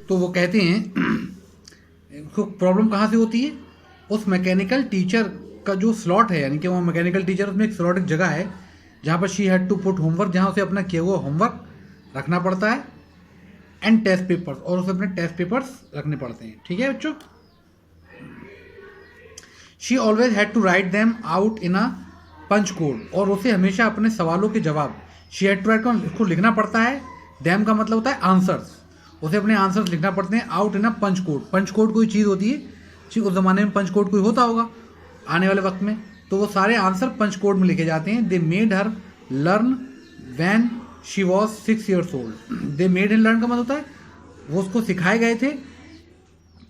तो वो कहते हैं उसको प्रॉब्लम कहाँ से होती है, उस मैकेनिकल टीचर का जो स्लॉट है, यानी कि वो मैकेनिकल टीचर उसमें एक स्लॉट, एक जगह है जहाँ पर she had to put homework, जहाँ उसे अपना किया हुआ होमवर्क रखना पड़ता है, एंड टेस्ट पेपर्स, और उसे अपने टेस्ट पेपर्स रखने पड़ते हैं। ठीक है बच्चों। She always had to write them out in a punch code, और उसे हमेशा अपने सवालों के जवाब, शी हैड टू राइट का उसको लिखना पड़ता है, देम का मतलब होता है आंसर्स, उसे अपने आंसर्स लिखना पड़ते हैं out in a punch code. Punch code कोई चीज़ होती है, ठीक, उस ज़माने में पंच कोड कोई होता होगा आने वाले वक्त में, तो वो सारे आंसर पंच कोड में लिखे जाते हैं। They made her learn when she was 6 years old। They made and learn का मतलब होता है वो उसको सिखाए गए थे,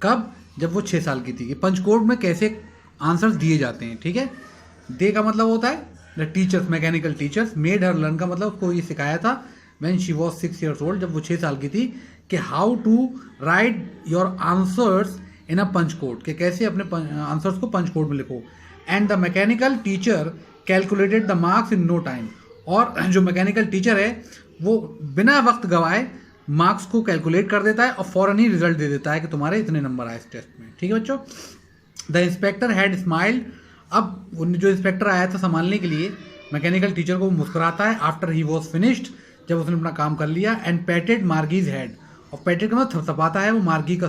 कब, जब वो 6 साल की थी, कि पंच कोड में कैसे आंसर्स दिए जाते हैं। ठीक है। दे का मतलब होता है the teachers, mechanical teachers. Made her learn का मतलब उसको ये सिखाया था when she was 6 years old, जब वो 6 साल की थी, कि how to write your answers in a punch code, कि कैसे अपने आंसर्स को पंच कोड में लिखो। And the mechanical teacher calculated the marks in no time, और जो मैकेनिकल टीचर है वो बिना वक्त गवाए मार्क्स को कैलकुलेट कर देता है और फ़ौरन ही रिजल्ट दे देता है कि तुम्हारे इतने नंबर आए इस टेस्ट में। ठीक है बच्चों। द इंस्पेक्टर हैड स्माइल्ड, अब जो इंस्पेक्टर आया था संभालने के लिए मैकेनिकल टीचर को, मुस्कुराता है आफ्टर ही वॉज फिनिश्ड, जब उसने अपना काम कर लिया, एंड पैटेड मार्गीज हेड, और पैटेड का मतलब थपथपाता है वो मार्गी का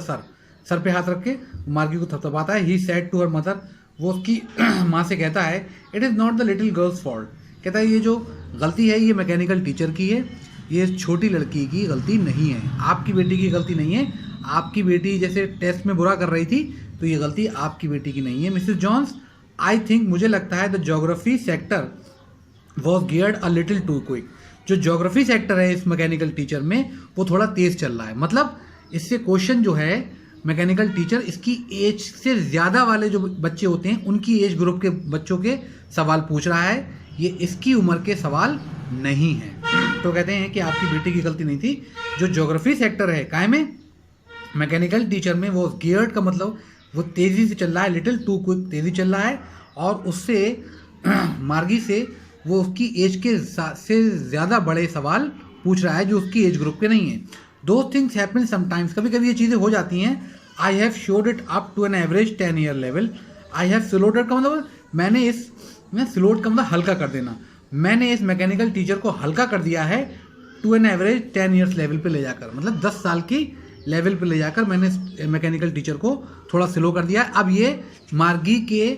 सर पे हाथ रख के मार्गी को थपथपाता है। He said to her mother, वो उसकी माँ से कहता है, it is not the little girl's fault, कहता है ये जो गलती है ये मैकेनिकल टीचर की है, ये छोटी लड़की की गलती नहीं है, आपकी बेटी की गलती नहीं है। आपकी बेटी जैसे टेस्ट में बुरा कर रही थी तो ये गलती आपकी बेटी की नहीं है। मिसेस जॉन्स, आई थिंक, मुझे लगता है the geography sector was geared a little too quick, जो ज्योग्राफी सेक्टर है इस मैकेनिकल टीचर में वो थोड़ा तेज चल रहा है। मतलब इससे क्वेश्चन जो है मैकेनिकल टीचर इसकी एज से ज़्यादा वाले जो बच्चे होते हैं उनकी एज ग्रुप के बच्चों के सवाल पूछ रहा है, ये इसकी उम्र के सवाल नहीं है। तो कहते हैं कि आपकी बेटी की गलती नहीं थी। जो ज्योग्राफी सेक्टर है काय में, मैकेनिकल टीचर में, वो गियर्ड का मतलब वो तेज़ी से चल रहा है, लिटिल टू क्विक, तेज़ी चल रहा है, और उससे मार्गी से वो उसकी एज के से ज़्यादा बड़े सवाल पूछ रहा है जो उसकी एज ग्रुप के नहीं है। दो थिंग्स हैपन समटाइम्स, कभी कभी ये चीज़ें हो जाती हैं। I have showed it up to an average 10 year level. I have slotted का मतलब मैं स्लोट का मतलब हल्का कर देना, मैंने इस मैकेनिकल टीचर को हल्का कर दिया है to an average 10 years level पे ले जाकर, मतलब 10 साल की लेवल पे ले जाकर मैंने इस मैकेनिकल टीचर को थोड़ा स्लो कर दिया। अब ये मार्गी के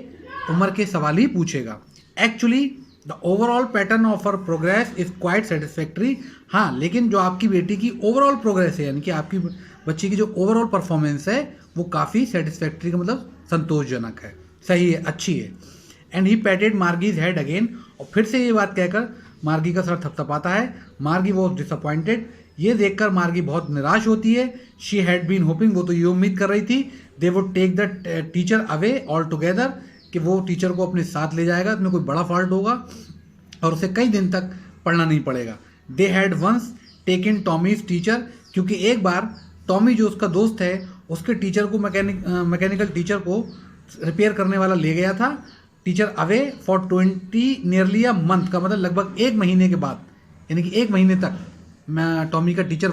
उम्र के सवाल ही पूछेगा। Actually the overall pattern of her progress is quite satisfactory. हाँ, लेकिन जो आपकी बेटी की ओवरऑल प्रोग्रेस है, यानी कि आपकी बच्ची की जो ओवरऑल परफॉर्मेंस है वो काफ़ी सेटिस्फैक्ट्री का मतलब संतोषजनक है, सही है, अच्छी है। And he patted Margie's head again, और फिर से ये बात कहकर मार्गी का सर थपथपाता है। मार्गी वॉज डिसअपॉइंटेड, ये देखकर मार्गी बहुत निराश होती है। शी हैड बीन होपिंग, वो तो ये उम्मीद कर रही थी they would take the teacher away all together, कि वो टीचर को अपने साथ ले जाएगा, इसमें कोई बड़ा फॉल्ट होगा और उसे कई दिन तक पढ़ना नहीं पड़ेगा। They had once taken Tommy's teacher, क्योंकि एक बार टॉमी जो उसका दोस्त है उसके टीचर को मैकेनिकल टीचर को रिपेयर करने वाला ले गया था। Teacher away for 20 nearly a month का मतलब लगभग 1 महीने के बाद, यानी कि 1 महीने तक टॉमी का टीचर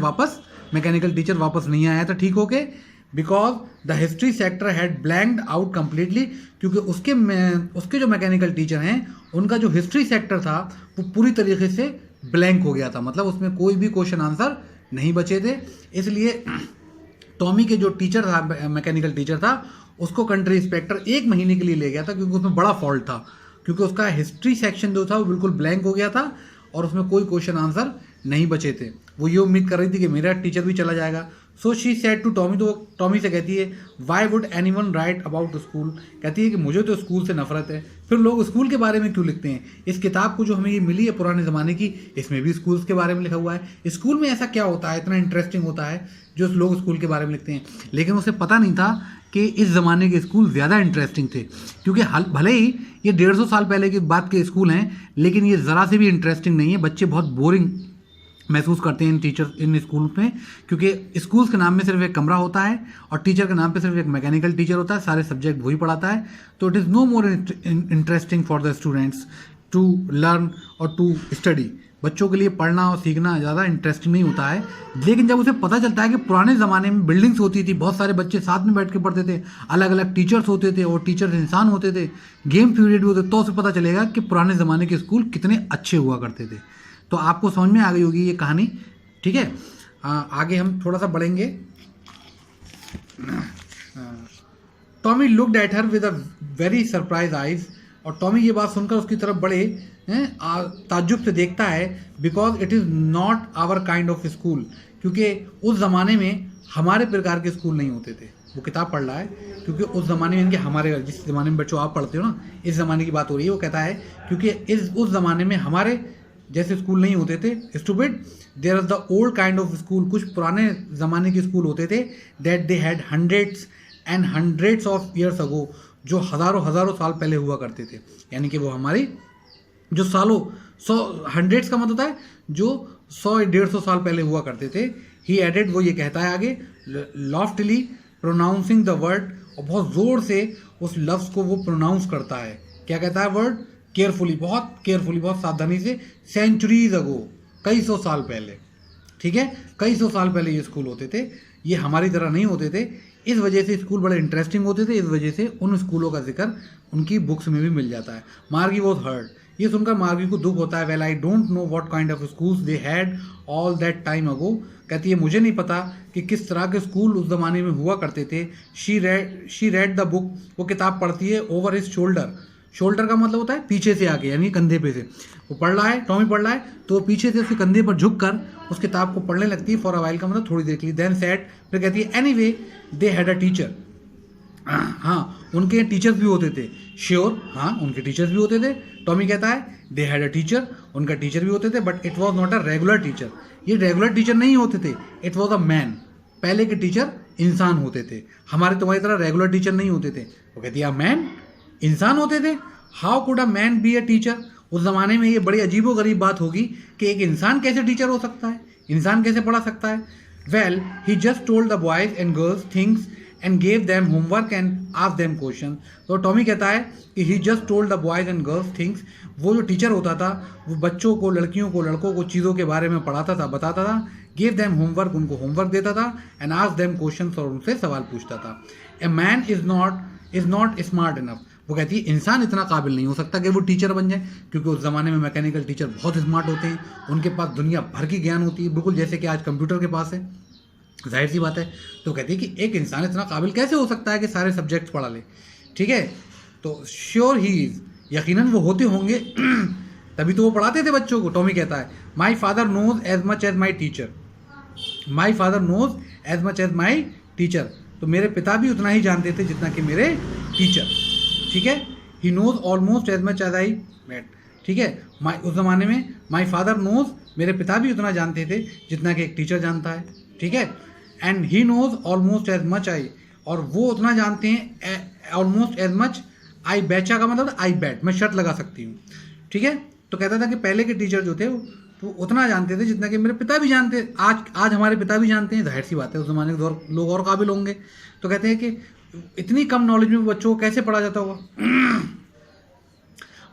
मैकेनिकल टीचर वापस नहीं आया था ठीक होके। Because the history sector had blanked out completely, क्योंकि उसके जो मैकेनिकल टीचर हैं उनका जो हिस्ट्री सेक्टर था वो पूरी तरीके से ब्लैंक हो गया था, मतलब उसमें कोई भी क्वेश्चन आंसर नहीं बचे थे। इसलिए टॉमी के जो टीचर था, मैकेनिकल टीचर था, उसको कंट्री इंस्पेक्टर 1 महीने के लिए ले गया था, क्योंकि उसमें बड़ा फॉल्ट था, क्योंकि उसका हिस्ट्री सेक्शन जो था वो बिल्कुल ब्लैंक हो गया था और उसमें कोई क्वेश्चन आंसर नहीं बचे थे। वो ये उम्मीद कर रही थी कि मेरा टीचर भी चला जाएगा। So she said to Tommy, तो वो टॉमी से कहती है, why would anyone write about school, कहती है कि मुझे तो स्कूल से नफरत है, फिर लोग स्कूल के बारे में क्यों लिखते हैं। इस किताब को जो हमें ये मिली है पुराने ज़माने की, इसमें भी स्कूल्स के बारे में लिखा हुआ है। स्कूल में ऐसा क्या होता है इतना इंटरेस्टिंग होता है जो लोग स्कूल के बारे में लिखते हैं। लेकिन उसे पता नहीं था कि इस ज़माने के स्कूल ज़्यादा इंटरेस्टिंग थे, क्योंकि भले ही ये 150 साल पहले की बात के स्कूल हैं, लेकिन ये ज़रा से भी इंटरेस्टिंग नहीं है। बच्चे बहुत बोरिंग महसूस करते हैं इन स्कूल में, क्योंकि स्कूल्स के नाम में सिर्फ एक कमरा होता है और टीचर के नाम पे सिर्फ एक मैकेनिकल टीचर होता है, सारे सब्जेक्ट वही पढ़ाता है। तो it is no more interesting for the students. To learn और टू स्टडी। बच्चों के लिए पढ़ना और सीखना ज़्यादा इंटरेस्टिंग नहीं होता है, लेकिन जब उसे पता चलता है कि पुराने ज़माने में बिल्डिंग्स होती थी, बहुत सारे बच्चे साथ में बैठ के पढ़ते थे, अलग अलग टीचर्स होते थे और टीचर्स इंसान होते थे, गेम पीरियड भी होते, तो उसे पता चलेगा कि पुराने ज़माने के स्कूल कितने अच्छे हुआ करते थे। तो आपको समझ में आ गई होगी ये कहानी, ठीक है। आगे हम थोड़ा सा बढ़ेंगे। Tommy looked at her with a very surprise eyes, और टॉमी ये बात सुनकर उसकी तरफ बड़े ताज्जुब से देखता है, because it is not our kind of school, क्योंकि उस ज़माने में हमारे प्रकार के स्कूल नहीं होते थे। वो किताब पढ़ रहा है क्योंकि उस ज़माने में, इनके हमारे जिस ज़माने में बच्चों आप पढ़ते हो ना, इस ज़माने की बात हो रही है। वो कहता है क्योंकि उस ज़माने में हमारे जैसे स्कूल नहीं होते थे। Stupid, there is the old kind of school, कुछ पुराने ज़माने के स्कूल होते थे, that they had hundreds and hundreds of years ago, जो हज़ारों हज़ारों साल पहले हुआ करते थे। यानी कि वो हमारी जो सालों 100 हंड्रेड्स का मतलब होता है जो 100-150 साल पहले हुआ करते थे। ही एडेड, वो ये कहता है आगे, लॉफ्टली प्रोनाउंसिंग द वर्ड, और बहुत ज़ोर से उस लफ्ज़ को वो प्रोनाउंस करता है। क्या कहता है वर्ड? केयरफुली, बहुत केयरफुली, बहुत सावधानी से। सेंचुरीज अगो, कई सौ साल पहले, ठीक है, कई सौ साल पहले ये स्कूल होते थे। ये हमारी तरह नहीं होते थे, इस वजह से स्कूल बड़े इंटरेस्टिंग होते थे। इस वजह से उन स्कूलों का जिक्र उनकी बुक्स में भी मिल जाता है। मार्गी वॉज हर्ट, ये सुनकर मार्गी को दुख होता है। Well I don't know what kind of schools they had all that time ago, कहती है मुझे नहीं पता कि किस तरह के स्कूल उस ज़माने में हुआ करते थे। शी रेड द बुक, वो किताब पढ़ती है। ओवर हिज शोल्डर, शोल्डर का मतलब होता है पीछे से आके, यानी कंधे पे से। वो पढ़ रहा है, टॉमी पढ़ रहा है, तो वो पीछे से उसके कंधे पर झुक कर उस किताब को पढ़ने लगती है। फॉर अ वाइल का मतलब थोड़ी देर के लिए। देन सेड, फिर कहती है anyway they had a teacher, हाँ उनके टीचर्स भी होते थे। श्योर, हाँ उनके टीचर्स भी होते थे। टॉमी कहता है दे हैड अ टीचर, उनका टीचर भी होते थे, but it was not a regular teacher, ये रेगुलर टीचर नहीं होते थे। इट वॉज अ मैन, पहले के टीचर इंसान होते थे, हमारे तुम्हारी तरह रेगुलर टीचर नहीं होते थे। वो कहती है मैन, इंसान होते थे। How could a man be a teacher, उस ज़माने में ये बड़ी अजीबो गरीब बात होगी कि एक इंसान कैसे टीचर हो सकता है, इंसान कैसे पढ़ा सकता है। Well he just told the boys and girls things and gave them homework and ask them question. तो टॉमी कहता है कि he just told the boys and girls things, वो जो टीचर होता था वो बच्चों को, लड़कियों को, लड़कों को चीज़ों के बारे में पढ़ाता था, बताता था। गिव देम होमवर्क, उनको होमवर्क देता था। एंड आस्क देम क्वेश्चन, और उनसे सवाल पूछता था। A man is not smart enough, वो कहती है इंसान इतना काबिल नहीं हो सकता कि वो टीचर बन जाए, क्योंकि उस ज़माने में मैकेनिकल टीचर बहुत स्मार्ट होते हैं, उनके पास दुनिया भर की ज्ञान होती है, बिल्कुल जैसे कि आज कंप्यूटर के पास है, जाहिर सी बात है। तो कहती है कि एक इंसान इतना काबिल कैसे हो सकता है कि सारे सब्जेक्ट्स पढ़ा ले, ठीक है। तो श्योर ही इज़, यकीनन वो होते होंगे, तभी तो वो पढ़ाते थे बच्चों को। टॉमी कहता है my father knows as much as my teacher, my father knows as much as my teacher, तो मेरे पिता भी उतना ही जानते थे जितना कि मेरे टीचर, ठीक है। He knows almost as much as I met, ठीक है। उस ज़माने में माई फादर नोज, मेरे पिता भी उतना जानते थे जितना कि एक टीचर जानता है, ठीक है। And he knows almost as much I, और वो उतना जानते हैं ऑलमोस्ट एज मच आई बैचा का मतलब आई बैट, मैं शर्त लगा सकती हूँ, ठीक है। तो कहता था कि पहले के टीचर जो थे तो उतना जानते थे जितना कि मेरे पिता भी जानते, आज हमारे पिता भी जानते हैं, जाहिर सी बात है उस ज़माने के लोग और काबिल होंगे। तो कहते हैं कि इतनी कम नॉलेज में बच्चों को कैसे पढ़ा जाता होगा।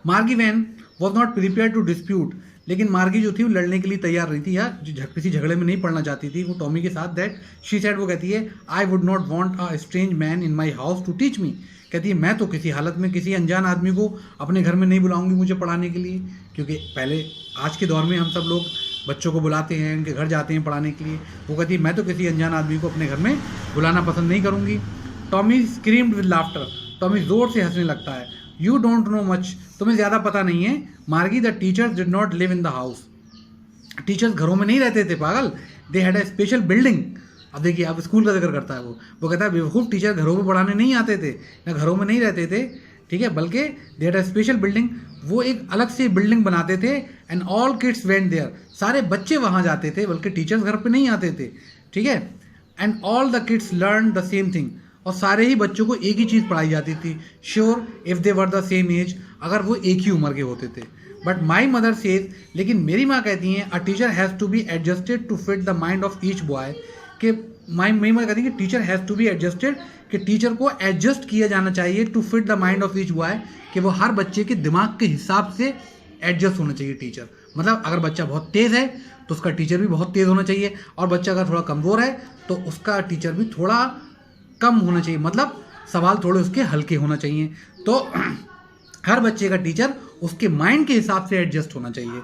Margie when was not prepare to dispute, लेकिन मार्गी जो थी वो लड़ने के लिए तैयार नहीं थी, या किसी झगड़े में नहीं पड़ना चाहती थी वो टॉमी के साथ। दैट शी सेड, वो कहती है I would not want a strange man in my house to teach me, कहती है मैं तो किसी हालत में किसी अनजान आदमी को अपने घर में नहीं बुलाऊंगी मुझे पढ़ाने के लिए, क्योंकि पहले आज के दौर में हम सब लोग बच्चों को बुलाते हैं, उनके घर जाते हैं पढ़ाने के लिए। वो कहती है मैं तो किसी अनजान आदमी को अपने घर में बुलाना पसंद नहीं करूँगी। Tommy screamed with laughter, Tommy ज़ोर से हंसने लगता है। यू डोंट नो मच, तुम्हें ज़्यादा पता नहीं है मार्गी, the teachers did not live in the house, teachers घरों में नहीं रहते थे पागल। दे हैड अ स्पेशल बिल्डिंग, अब देखिए अब स्कूल का जिक्र करता है वो कहता है बेवकूफ़, टीचर घरों में पढ़ाने नहीं आते थे, ना घरों में नहीं रहते थे, ठीक है, बल्कि they had a special building, वो एक अलग से बिल्डिंग बनाते थे। And all kids went there, सारे बच्चे वहाँ जाते थे, बल्कि टीचर्स घर पे नहीं आते थे, ठीक है। And all the kids learn the same thing, और सारे ही बच्चों को एक ही चीज़ पढ़ाई जाती थी। Sure if they were the same age, अगर वो एक ही उम्र के होते थे। बट माई मदर सेज, लेकिन मेरी माँ कहती हैं a teacher has to be adjusted to fit the mind of each boy, कि मेरी माँ कहती है कि teacher has to be adjusted, कि टीचर को एडजस्ट किया जाना चाहिए to fit the mind of each boy, कि वो हर बच्चे के दिमाग के हिसाब से एडजस्ट होना चाहिए टीचर। मतलब अगर बच्चा बहुत तेज़ है तो उसका टीचर भी बहुत तेज़ होना चाहिए, और बच्चा अगर थोड़ा कमज़ोर है तो उसका टीचर भी थोड़ा कम होना चाहिए, मतलब सवाल थोड़े उसके हल्के होना चाहिए। तो हर बच्चे का टीचर उसके माइंड के हिसाब से एडजस्ट होना चाहिए।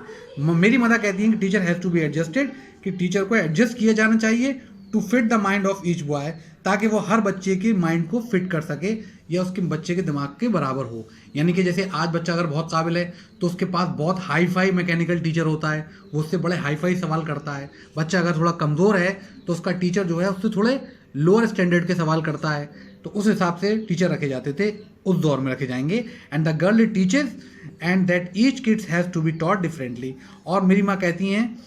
मेरी मदर कहती है कि teacher has to be adjusted, कि टीचर को एडजस्ट किया जाना चाहिए to fit the mind of each boy, ताकि वो हर बच्चे के माइंड को फिट कर सके या उसके बच्चे के दिमाग के बराबर हो। यानी कि जैसे आज बच्चा अगर बहुत काबिल है तो उसके पास बहुत हाई फाई मैकेनिकल टीचर होता है, वो उससे बड़े हाई फाई सवाल करता है। बच्चा अगर थोड़ा कमज़ोर है तो उसका टीचर जो है उससे थोड़े लोअर स्टैंडर्ड के सवाल करता है। तो उस हिसाब से टीचर रखे जाते थे, उस दौर में रखे जाएंगे। And the girl it teachers and that each kids has to be taught differently. और मेरी माँ कहती हैं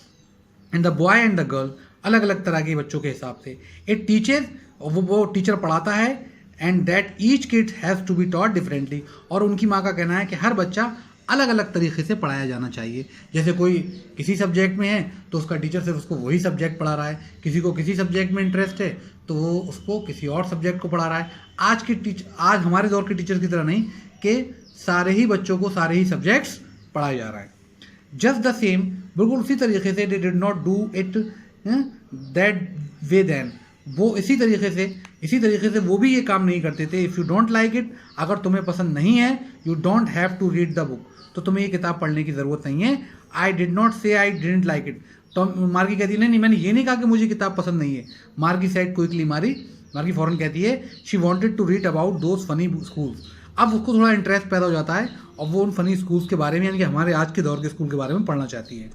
and the boy and the girl, अलग अलग तरह के बच्चों के हिसाब से। इट टीचर्स, वो टीचर पढ़ाता है, and that each kid has to be taught differently. और उनकी माँ का कहना है कि हर बच्चा अलग अलग तरीके से पढ़ाया जाना चाहिए। जैसे कोई किसी सब्जेक्ट में है तो उसका टीचर सिर्फ उसको वही सब्जेक्ट पढ़ा रहा है, किसी को किसी सब्जेक्ट में इंटरेस्ट है तो वो उसको किसी और सब्जेक्ट को पढ़ा रहा है। आज हमारे दौर के टीचर की तरह नहीं कि सारे ही बच्चों को सारे ही सब्जेक्ट्स पढ़ाए जा रहा है। जस्ट द सेम, बिल्कुल उसी तरीके से they did not do it that way then, वो इसी तरीके से वो भी ये काम नहीं करते थे। If you don't like it, अगर तुम्हें पसंद नहीं है, you don't have to read the book, तो तुम्हें ये किताब पढ़ने की ज़रूरत नहीं है। आई डिड नॉट से आई डिडंट लाइक इट, तो मार्गी कहती है नहीं, मैंने ये नहीं कहा कि मुझे किताब पसंद नहीं है। मार्गी सेड क्विकली, मार्गी फौरन कहती है she wanted to read about those funny schools. अब उसको थोड़ा इंटरेस्ट पैदा हो जाता है और वो उन फनी स्कूल्स के बारे में, यानी कि हमारे आज के दौर के स्कूल के बारे में पढ़ना चाहती है।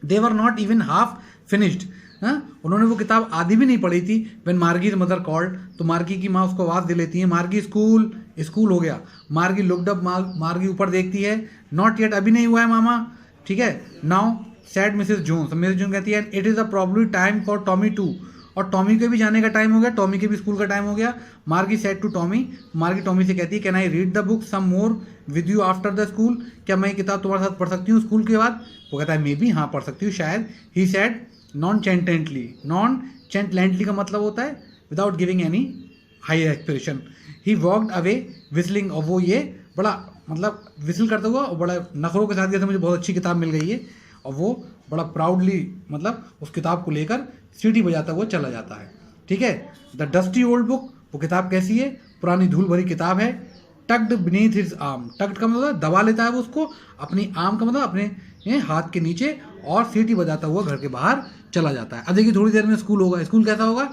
They were not even half finished, उन्होंने वो किताब आधी भी नहीं पढ़ी थी। व्हेन मार्गीज मदर कॉल्ड, तो मार्गी की माँ उसको आवाज़ दे लेती है, मार्गी स्कूल हो गया। मार्गी लुक्ड अप, मार्गी ऊपर देखती है, नॉट येट, अभी नहीं हुआ है मामा, ठीक है। Now said Mrs Jones, Mrs Jones कहती है it is a probably time for Tommy to, और टॉमी के भी जाने का टाइम हो गया, टॉमी के भी स्कूल का टाइम हो गया। Margie said to Tommy, Margie Tommy से कहती है can I read the book some more with you after the school, क्या मैं ये किताब तुम्हारे साथ पढ़ सकती हूँ स्कूल के बाद? वो कहता है मे बी, हाँ पढ़ सकती हूँ शायद। ही सेड नॉन चेंटलेंटली का मतलब होता है without giving any high expression. He walked away whistling, और वो ये बड़ा मतलब विसल करता हुआ और बड़ा नखरों के साथ कहते मुझे बहुत अच्छी किताब मिल गई है, और वो बड़ा प्राउडली मतलब उस किताब को लेकर सीटी बजाता हुआ चला जाता है, ठीक है। द डस्टी ओल्ड बुक, वो किताब कैसी है? पुरानी धूल भरी किताब है। Tucked beneath his arm, tucked का मतलब दबा लेता है वो उसको, अपनी आर्म का मतलब अपने हाथ के नीचे, और सीटी बजाता हुआ घर के बाहर चला जाता है। अब देखिए थोड़ी देर में स्कूल होगा। स्कूल कैसा होगा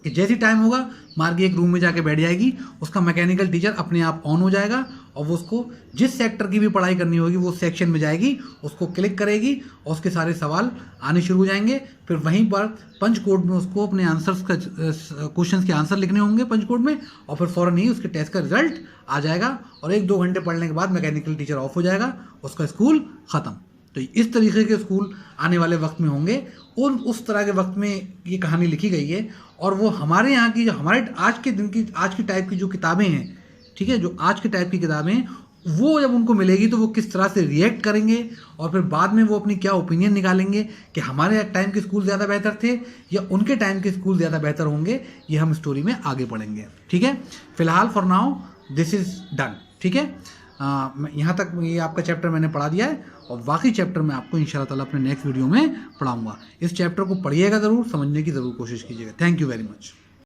कि जैसी टाइम होगा मार्गी एक रूम में जाके बैठ जाएगी, उसका मैकेनिकल टीचर अपने आप ऑन हो जाएगा और वो उसको जिस सेक्टर की भी पढ़ाई करनी होगी वो सेक्शन में जाएगी, उसको क्लिक करेगी और उसके सारे सवाल आने शुरू हो जाएंगे। फिर वहीं पर पंच कोड में उसको अपने आंसर्स का क्वेश्चंस के आंसर लिखने होंगे पंच कोड में, और फिर फ़ौरन ही उसके टेस्ट का रिजल्ट आ जाएगा, और 1-2 घंटे पढ़ने के बाद मैकेनिकल टीचर ऑफ हो जाएगा, उसका स्कूल ख़त्म। तो इस तरीके के स्कूल आने वाले वक्त में होंगे, और उस तरह के वक्त में ये कहानी लिखी गई है। और वो हमारे यहाँ की जो हमारे आज की टाइप की जो किताबें हैं, ठीक है, जो आज के टाइप की किताबें हैं, वो जब उनको मिलेगी तो वो किस तरह से रिएक्ट करेंगे, और फिर बाद में वो अपनी क्या ओपिनियन निकालेंगे कि हमारे टाइम के स्कूल ज़्यादा बेहतर थे या उनके टाइम के स्कूल ज़्यादा बेहतर होंगे, ये हम स्टोरी में आगे पढ़ेंगे, ठीक है। फिलहाल for now this is done, ठीक है। यहाँ तक ये आपका चैप्टर मैंने पढ़ा दिया है, और बाकी चैप्टर मैं आपको इंशाल्लाह ताला अपने नेक्स्ट वीडियो में पढ़ाऊँगा। इस चैप्टर को पढ़िएगा ज़रूर, समझने की ज़रूर कोशिश कीजिएगा। Thank you very much.